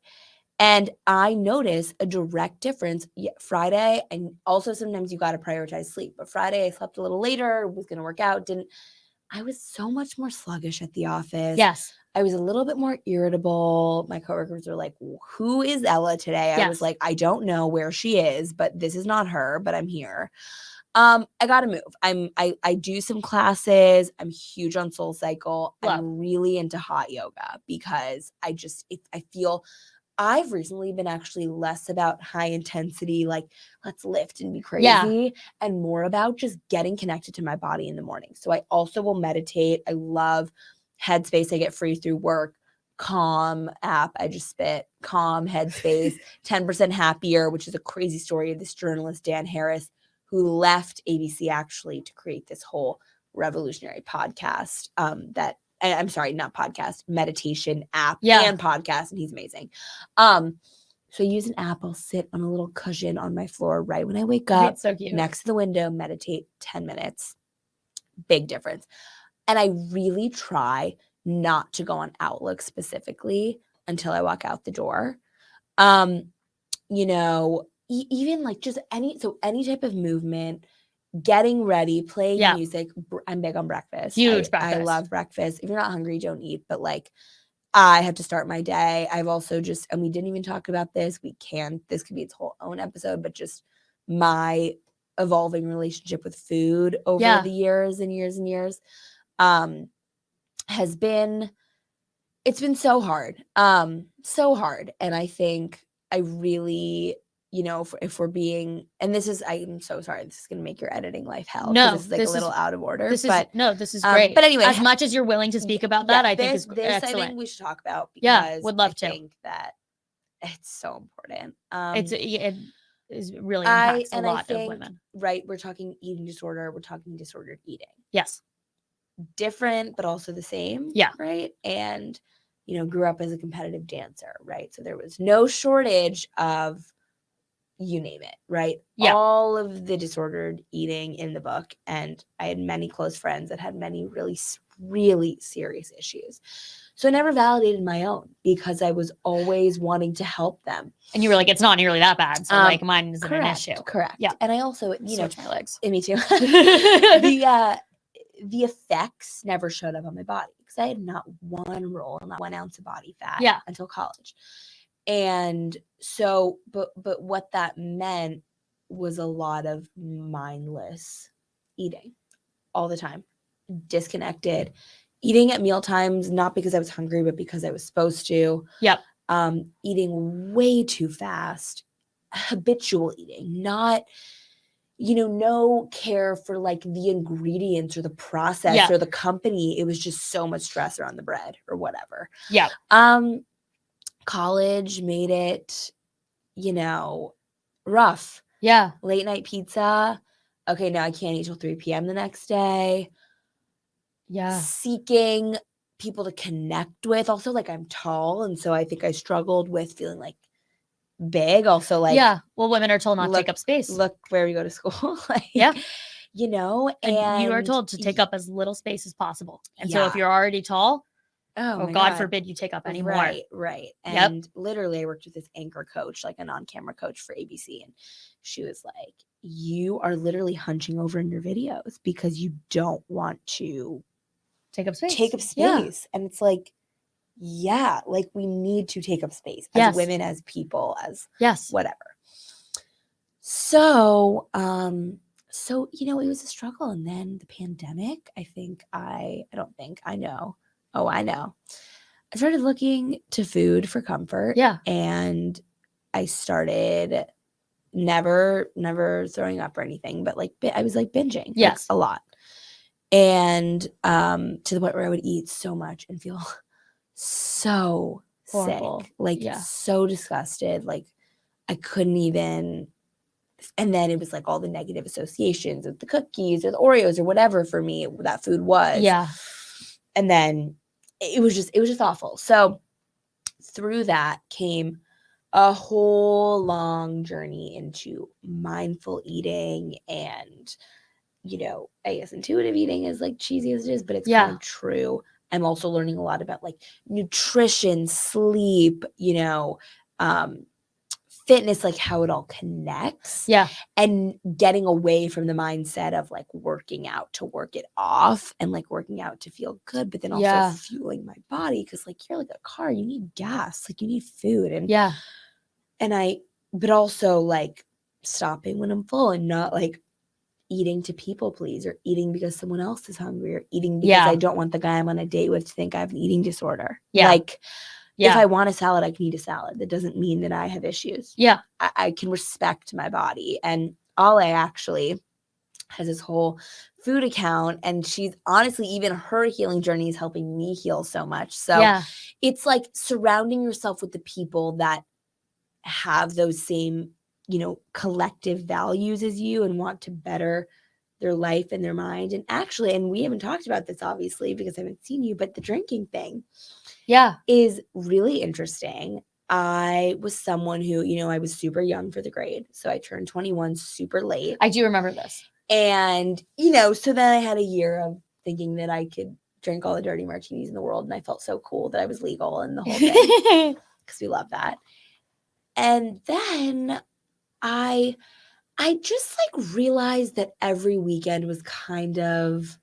S2: And I notice a direct difference. Friday, and also sometimes you got to prioritize sleep. But Friday, I slept a little later, was going to work out, I was so much more sluggish at the office.
S1: Yes.
S2: I was a little bit more irritable. My coworkers were like, who is Ella today? I was like, I don't know where she is, but this is not her, but I'm here. I got to move. I do some classes. I'm huge on SoulCycle. I'm really into hot yoga, because I feel I've recently been actually less about high intensity, like let's lift and be crazy, and more about just getting connected to my body in the morning. So I also will meditate. I love Headspace. I get free through work. Calm app. I just spit. Calm, Headspace. 10% Happier, which is a crazy story of this journalist, Dan Harris, who left ABC actually to create this whole revolutionary podcast I'm sorry, not podcast, meditation app and podcast. And he's amazing. So I use an app. I'll sit on a little cushion on my floor right when I wake up,
S1: so cute.
S2: next to the window, meditate 10 minutes. Big difference. And I really try not to go on Outlook specifically until I walk out the door. You know, even like just any type of movement, getting ready, playing
S1: Yeah.
S2: music. I'm big on breakfast.
S1: Huge
S2: I
S1: breakfast.
S2: love breakfast. If you're not hungry, don't eat. But like, I have to start my day. I've also just, and we didn't even talk about this. This could be its whole own episode, but just my evolving relationship with food over
S1: Yeah.
S2: the years and years and years has been, it's been so hard. So hard. And I think I really, you know, if we're being, and this is, I'm so sorry, this is going to make your editing life hell.
S1: No,
S2: this is like a little out of order.
S1: This
S2: but
S1: is great.
S2: But anyway,
S1: as much as you're willing to speak about that, I think is
S2: this
S1: excellent.
S2: I think we should talk about because
S1: Yeah, would love
S2: I
S1: to.
S2: think that it's so important.
S1: It is really impacts a lot of women.
S2: Right, we're talking eating disorder. We're talking disordered eating.
S1: Yes,
S2: different, but also the same.
S1: Yeah,
S2: right. And you know, grew up as a competitive dancer. Right, so there was no shortage of, you name it, right?
S1: Yeah.
S2: All of the disordered eating in the book. And I had many close friends that had many really, really serious issues. So I never validated my own because I was always wanting to help them.
S1: And you were like, it's not nearly that bad. So like mine isn't an issue.
S2: Correct.
S1: Yeah.
S2: And I also, you know,
S1: my legs.
S2: Me too. The effects never showed up on my body because I had not one roll, not 1 ounce of body fat until college. And so, but what that meant was a lot of mindless eating all the time, disconnected, eating at meal times, not because I was hungry, but because I was supposed to.
S1: Yep.
S2: Eating way too fast, habitual eating, not, you know, no care for like the ingredients or the process or the company. It was just so much stress around the bread or whatever.
S1: Yeah.
S2: College made it, you know, rough.
S1: Yeah.
S2: Late night pizza. Okay, now I can't eat till 3 p.m. the next day.
S1: Yeah.
S2: Seeking people to connect with. Also, like, I'm tall, and so I think I struggled with feeling like big. Also, like,
S1: yeah. Well, women are told not to take up space.
S2: Look where we go to school. Like, you know,
S1: and you are told to take up as little space as possible. And so if you're already tall, oh God forbid you take up any more.
S2: Right. And literally I worked with this anchor coach, like an on-camera coach for ABC. And she was like, you are literally hunching over in your videos because you don't want to
S1: take up space.
S2: Yeah. And it's like, yeah, like we need to take up space as women, as people, as whatever. So, you know, it was a struggle. And then the pandemic, I know. I started looking to food for comfort. Yeah. And I started never throwing up or anything, but like I was like binging like, a lot. And to the point where I would eat so much and feel so horrible. Sick, like so disgusted, like I couldn't even. And then it was like all the negative associations with the cookies or the Oreos or whatever for me that food was. Yeah. And then it was just awful. So through that came a whole long journey into mindful eating and, you know, I guess intuitive eating is like cheesy as it is, but it's kind of true. I'm also learning a lot about like nutrition, sleep, you know, fitness, like how it all connects. Yeah. And getting away from the mindset of like working out to work it off and like working out to feel good, but then also fueling my body. Cause like you're like a car, you need gas, like you need food. And but also like stopping when I'm full and not like eating to people please or eating because someone else is hungry or eating because I don't want the guy I'm on a date with to think I have an eating disorder. Yeah. Like, if I want a salad, I can eat a salad. That doesn't mean that I have issues. Yeah. I can respect my body. And Ollie actually has this whole food account. And she's honestly, even her healing journey is helping me heal so much. So it's like surrounding yourself with the people that have those same, you know, collective values as you and want to better their life and their mind. And actually, and we haven't talked about this obviously because I haven't seen you, but the drinking thing is really interesting. I was someone who, you know, I was super young for the grade. So I turned 21 super late.
S1: I do remember this.
S2: And, you know, so then I had a year of thinking that I could drink all the dirty martinis in the world. And I felt so cool that I was legal and the whole thing, because we love that. And then I just like realized that every weekend was kind of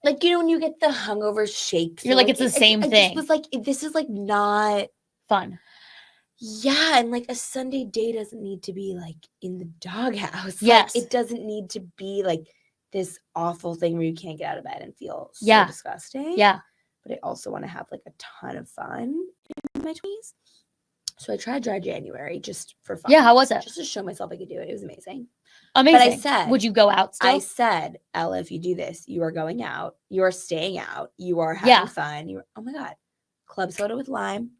S2: like, you know, when you get the hungover shakes,
S1: You're like, it's the same
S2: I
S1: thing.
S2: just was like, this is like not
S1: Fun.
S2: Yeah, and like a Sunday day doesn't need to be like in the doghouse.
S1: Yes.
S2: Like it doesn't need to be like this awful thing where you can't get out of bed and feel so
S1: Yeah.
S2: disgusting.
S1: Yeah.
S2: But I also want to have like a ton of fun in my 20s. So I tried dry January just for fun.
S1: Yeah, how was it?
S2: Just to show myself I could do it. It was amazing.
S1: Amazing.
S2: But I said,
S1: would you go out still?
S2: I said, Ella, if you do this, you are going out, you are staying out, you are having fun. Oh my God. Club soda with lime.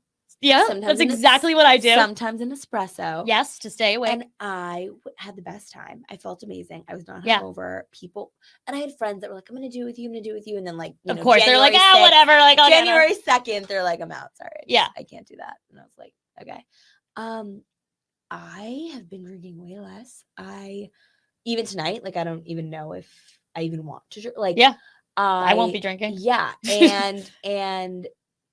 S1: Yeah,
S2: Sometimes
S1: that's exactly what I do.
S2: Sometimes an espresso.
S1: Yes, to stay awake.
S2: And I had the best time. I felt amazing. I was not hungover. People, and I had friends that were like, I'm going to do it with you. I'm going to do it with you. And then like,
S1: of course, they're like, ah, whatever. Like,
S2: January 2nd, they're like, I'm out. Sorry. I can't do that. And I was like, okay. I have been drinking way less. Even tonight, like, I don't even know if I even want to drink. Like,
S1: I won't be drinking.
S2: Yeah. And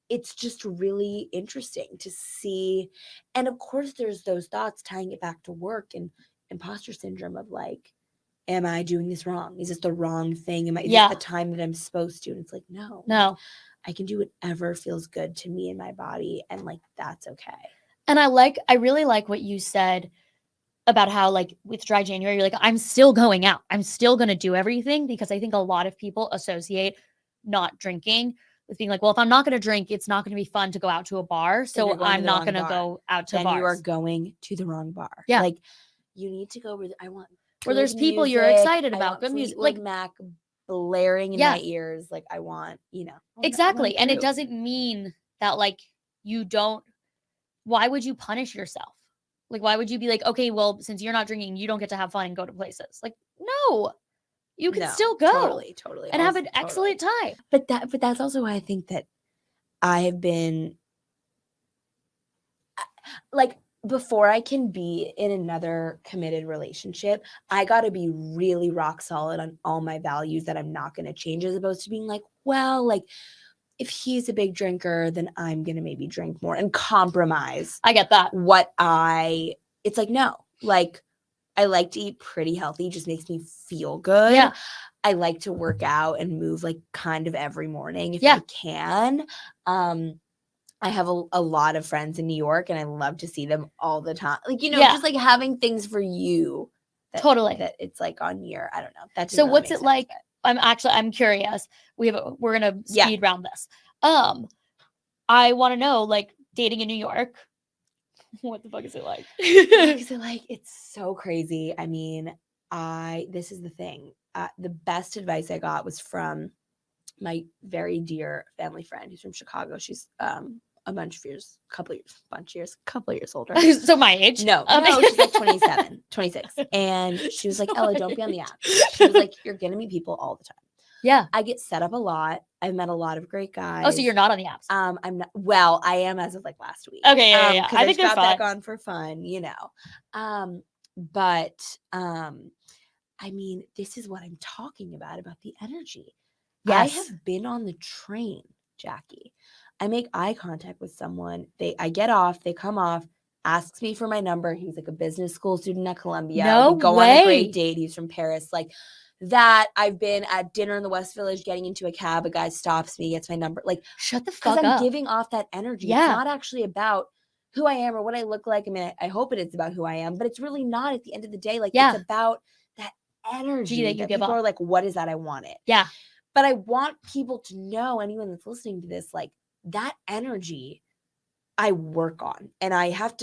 S2: it's just really interesting to see. And of course, there's those thoughts tying it back to work and imposter syndrome of like, am I doing this wrong? Is this the wrong thing? Is this the time that I'm supposed to? And it's like, no, I can do whatever feels good to me and my body. And like, that's okay.
S1: And I really like what you said about how like with dry January, you're like, I'm still going out. I'm still going to do everything, because I think a lot of people associate not drinking with being like, well, if I'm not going to drink, it's not going to be fun to go out to a bar. So I'm not going to go out to bars.
S2: Then you are going to the wrong bar.
S1: Yeah.
S2: Like you need to go where
S1: there's people you're excited about. Good music.
S2: Like Mac blaring in my ears. Like I want,
S1: Exactly. And it doesn't mean that like why would you punish yourself? Like, why would you be like, okay, well, since you're not drinking, you don't get to have fun and go to places? Like, no. You can still go.
S2: Totally.
S1: And have an excellent time.
S2: But that's also why I think that I have been like, before I can be in another committed relationship, I got to be really rock solid on all my values that I'm not going to change, as opposed to being like, well, like if he's a big drinker, then I'm going to maybe drink more and compromise.
S1: I get that.
S2: It's like, no, like I like to eat pretty healthy. Just makes me feel good.
S1: Yeah.
S2: I like to work out and move like kind of every morning if I can. I have a lot of friends in New York and I love to see them all the time. Like, just like having things for you. That it's like on your, I don't know.
S1: So what's it like? I'm curious. We're going to speed round this. I want to know, like, dating in New York. What the fuck is it like?
S2: It's so crazy. I mean, this is the thing. The best advice I got was from my very dear family friend who's from Chicago. She's a couple years older.
S1: So my age?
S2: No, she's like 27, 26. And she was like, Ella, don't be on the app. She was like, you're going to meet people all the time.
S1: Yeah.
S2: I get set up a lot. I've met a lot of great guys.
S1: Oh, so you're not on the apps?
S2: I'm not. Well, I am as of like last week.
S1: Okay, yeah. I think
S2: I got back on for fun, But I mean, this is what I'm talking about the energy. Yes. I have been on the train, Jackie. I make eye contact with someone. I get off. They come off. Asks me for my number. He's like a business school student at Columbia. We go on a great date. He's from Paris. Like. That I've been at dinner in the West Village, getting into a cab, a guy stops me, gets my number. Like,
S1: shut the fuck up.
S2: Because I'm giving off that energy. Yeah. It's not actually about who I am or what I look like. I mean, I hope it is about who I am, but it's really not at the end of the day. Like, it's about that energy that you give people off. Are like, what is that? I want it.
S1: Yeah.
S2: But I want people to know, anyone that's listening to this, like that energy I work on. And it has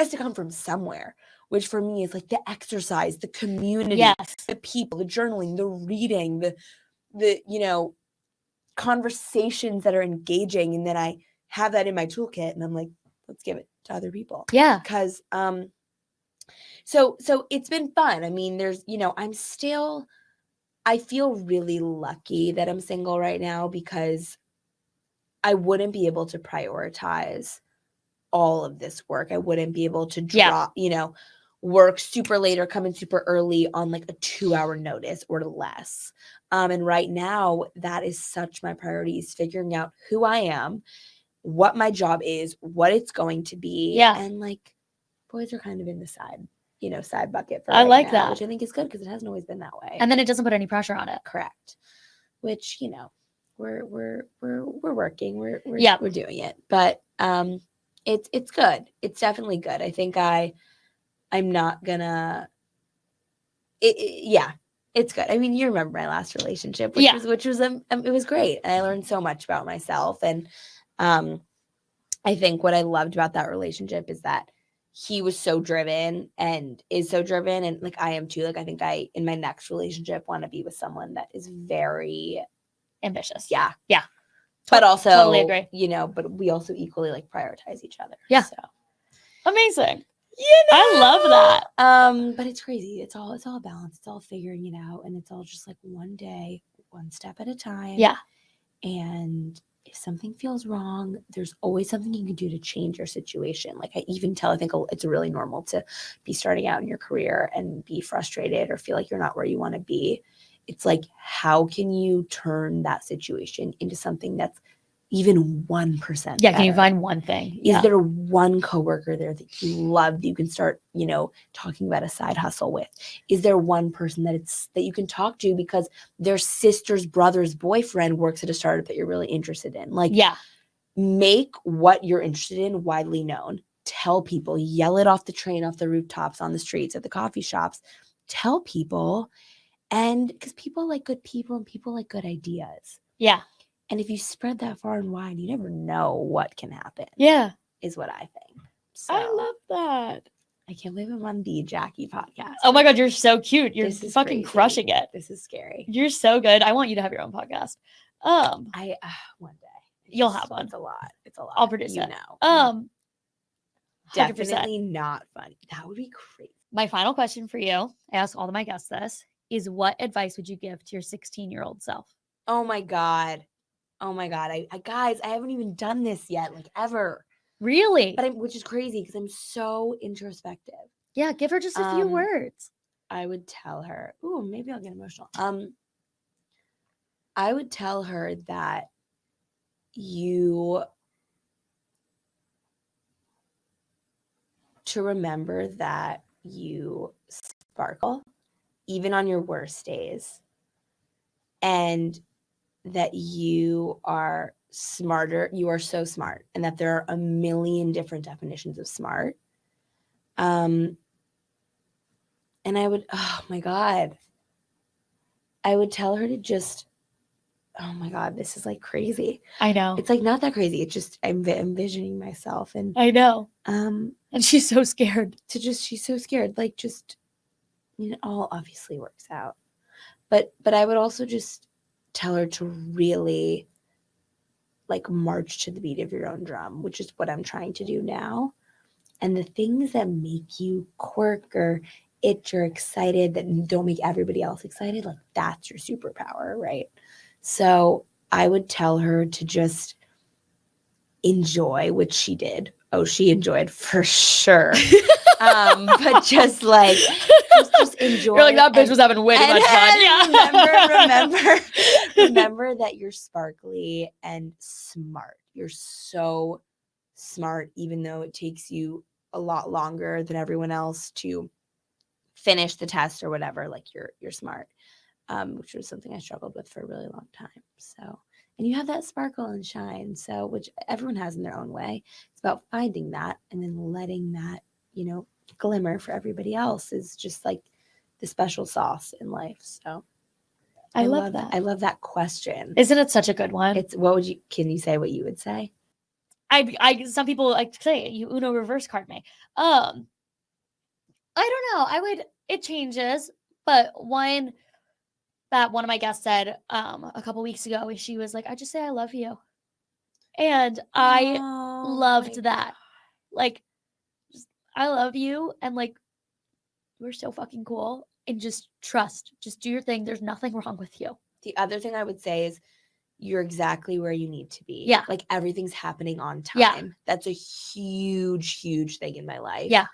S2: to come from somewhere. Which for me is like the exercise, the community, the people, the journaling, the reading, the conversations that are engaging. And then I have that in my toolkit and I'm like, let's give it to other people.
S1: Yeah.
S2: Because so it's been fun. I mean, I feel really lucky that I'm single right now, because I wouldn't be able to prioritize all of this work. I wouldn't be able to drop, work super late or come in super early on like a 2-hour notice or less. And right now, that is such my priority, is figuring out who I am, what my job is, what it's going to be.
S1: Yeah.
S2: And like, boys are kind of in the side bucket for
S1: I
S2: right
S1: like
S2: now,
S1: that.
S2: which I think is good because it hasn't always been that way.
S1: And then it doesn't put any pressure on it.
S2: Correct. Which, you know, we're working, we're
S1: Yeah.
S2: we're doing it. But it's good. It's definitely good. I think I'm not gonna yeah, it's good. I mean, you remember my last relationship, which
S1: Yeah.
S2: was it was great. And I learned so much about myself. And I think what I loved about that relationship is that he was so driven and is so driven, and like I am too. Like I think I in my next relationship want to be with someone that is very
S1: ambitious.
S2: Yeah.
S1: But
S2: also,
S1: totally agree.
S2: you know, but we also equally like prioritize each other.
S1: Yeah.
S2: So
S1: Amazing.
S2: you know,
S1: I love that.
S2: But it's crazy. It's all balance. It's all figuring it out, and it's all just like one day, one step at a time.
S1: Yeah.
S2: And if something feels wrong, there's always something you can do to change your situation. Like I think it's really normal to be starting out in your career and be frustrated or feel like you're not where you want to be. It's like, how can you turn that situation into something that's even 1%
S1: Yeah. Can you
S2: better?
S1: find one thing?
S2: Is there one coworker there that you love that you can start, you know, talking about a side hustle with? Is there one person that you can talk to because their sister's brother's boyfriend works at a startup that you're really interested in? Like,
S1: Yeah.
S2: make what you're interested in widely known. Tell people, yell it off the train, off the rooftops, on the streets, at the coffee shops. Tell people, and because people like good people and people like good ideas.
S1: Yeah.
S2: And if you spread that far and wide, you never know what can happen.
S1: Yeah.
S2: Is what I think. So,
S1: I love that.
S2: I can't believe I'm on the Jackie podcast.
S1: Oh my God, you're so cute. You're
S2: This is
S1: fucking
S2: crazy.
S1: crushing it.
S2: This is scary.
S1: You're so good. I want you to have your own podcast.
S2: I one day
S1: you'll have one.
S2: It's a lot. It's a lot.
S1: I'll produce
S2: you
S1: it.
S2: know.
S1: 100%.
S2: Definitely not funny. That would be crazy.
S1: My final question for you, I ask all of my guests this, is what advice would you give to your 16-year-old self?
S2: Oh my God. I guys, I haven't even done this yet, like ever.
S1: Really?
S2: But which is crazy because I'm so introspective.
S1: Yeah, give her just a few words.
S2: I would tell her, ooh, maybe I'll get emotional. I would tell her that to remember that you sparkle even on your worst days, and that you are smarter. You are so smart, and that there are a million different definitions of smart. And I would, oh my God, I would tell her to just, oh my God, this is like crazy.
S1: I know.
S2: It's like not that crazy. It's just I'm envisioning myself, and
S1: I know.
S2: And
S1: she's so scared.
S2: She's so scared. Like, just, you know, all obviously works out. But I would also just tell her to really like march to the beat of your own drum, which is what I'm trying to do now. And the things that make you quirk or itch or excited that don't make everybody else excited, like that's your superpower, right? So I would tell her to just enjoy, which she did. Oh, she enjoyed for sure. But just like, just enjoy.
S1: You're like, that bitch was having way too much fun.
S2: Yeah. Remember that you're sparkly and smart. You're so smart, even though it takes you a lot longer than everyone else to finish the test or whatever. Like you're smart, which was something I struggled with for a really long time. So, and you have that sparkle and shine, so which everyone has in their own way. It's about finding that and then letting that, you know, glimmer for everybody else is just like the special sauce in life. So
S1: I love that.
S2: I love that question.
S1: Isn't it such a good one?
S2: Can you say what you would say?
S1: Some people like to say you Uno reverse card me. I don't know. It changes, but one of my guests said a couple weeks ago, she was like, I just say I love you. And I loved that. Like, just, I love you, and like, we're so fucking cool, and just trust, just do your thing. There's nothing wrong with you.
S2: The other thing I would say is you're exactly where you need to be.
S1: Yeah.
S2: Like everything's happening on time.
S1: Yeah.
S2: That's a huge, huge thing in my life.
S1: Yeah.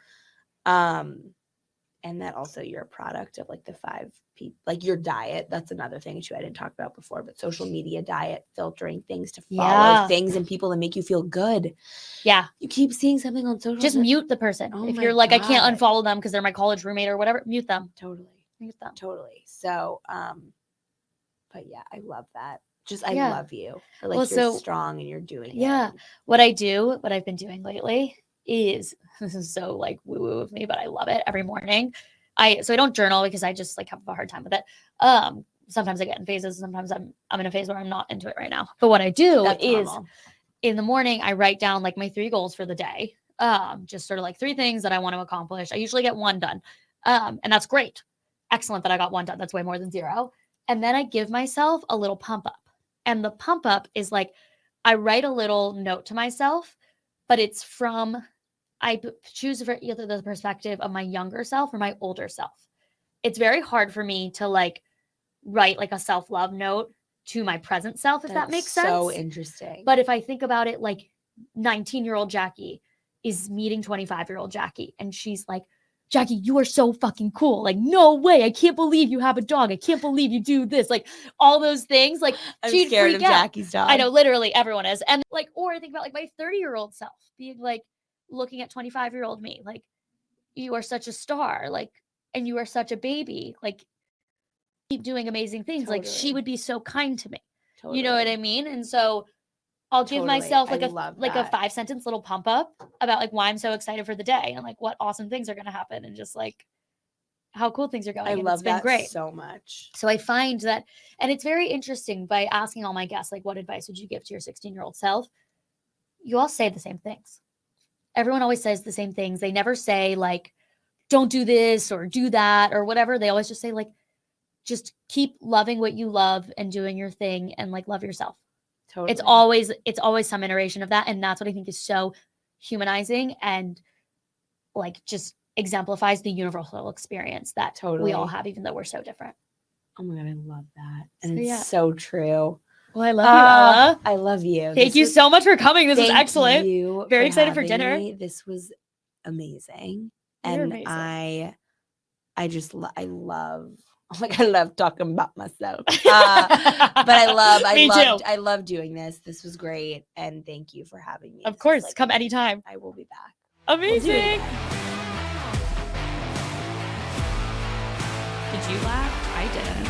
S2: And that also you're a product of like the 5 people, like your diet. That's another thing too I didn't talk about before, but social media diet, filtering things to follow things and people that make you feel good.
S1: Yeah.
S2: You keep seeing something on social.
S1: Just mute the person.
S2: Oh
S1: if
S2: my
S1: you're like, I can't
S2: God.
S1: unfollow them because they're my college roommate or whatever, mute them.
S2: Totally.
S1: Mute them.
S2: Totally. So, but yeah, I love that. Just, I
S1: Yeah.
S2: love you. Or like
S1: Well,
S2: you're
S1: so-
S2: strong and you're doing it.
S1: Yeah. What I've been doing lately is, this is so like woo-woo of me, but I love it every morning. So I don't journal because I just like have a hard time with it. Sometimes I get in phases. Sometimes I'm in a phase where I'm not into it right now. But what I do
S2: That's
S1: is
S2: normal.
S1: in the morning, I write down like my 3 goals for the day. Just sort of like 3 things that I want to accomplish. I usually get 1 done. And that's great. Excellent that I got 1 done. That's way more than 0. And then I give myself a little pump up. And the pump up is like, I write a little note to myself, but it's from, I choose for either the perspective of my younger self or my older self. It's very hard for me to like write like a self-love note to my present self, if that makes sense.
S2: So interesting.
S1: But if I think about it, like 19-year-old Jackie is meeting 25-year-old Jackie, and she's like, Jackie, you are so fucking cool. Like, no way. I can't believe you have a dog. I can't believe you do this. Like, all those things. Like,
S2: I'm
S1: she'd
S2: scared
S1: freak
S2: of
S1: out.
S2: Jackie's dog.
S1: I know, literally, everyone is. And like, or I think about like my 30-year-old self being like, looking at 25-year-old me, like, you are such a star. Like, and you are such a baby. Like, keep doing amazing things. Like, she
S2: Totally.
S1: would be so kind to me.
S2: Totally.
S1: You know what I mean? And so I'll give
S2: Totally.
S1: myself like
S2: I
S1: a
S2: love
S1: like a
S2: that.
S1: 5-sentence little pump up about like why I'm so excited for the day and like what awesome things are going to happen and just like how cool things are going.
S2: I
S1: and
S2: love
S1: it's been
S2: that
S1: great.
S2: so much.
S1: So I find that, and it's very interesting by asking all my guests, like, what advice would you give to your 16-year-old self? You all say the same things. Everyone always says the same things. They never say like, don't do this or do that or whatever. They always just say like, just keep loving what you love and doing your thing and like love yourself.
S2: Totally.
S1: It's always some iteration of that. And that's what I think is so humanizing and like just exemplifies the universal experience that we all have, even though we're so different.
S2: Oh my God, I love that. And
S1: So,
S2: it's so true.
S1: Well, I love you, Ella.
S2: I love you.
S1: Thank you so much for coming. This was
S2: Thank
S1: excellent.
S2: you
S1: Very
S2: for
S1: excited for
S2: having
S1: dinner.
S2: me. This was amazing.
S1: You're
S2: And
S1: amazing.
S2: I just I love like I love talking about myself. But I love doing this. This was great. And thank you for having me.
S1: Of course.
S2: Like,
S1: come anytime.
S2: I will be back.
S1: Amazing.
S2: We'll
S1: Did you laugh? I didn't.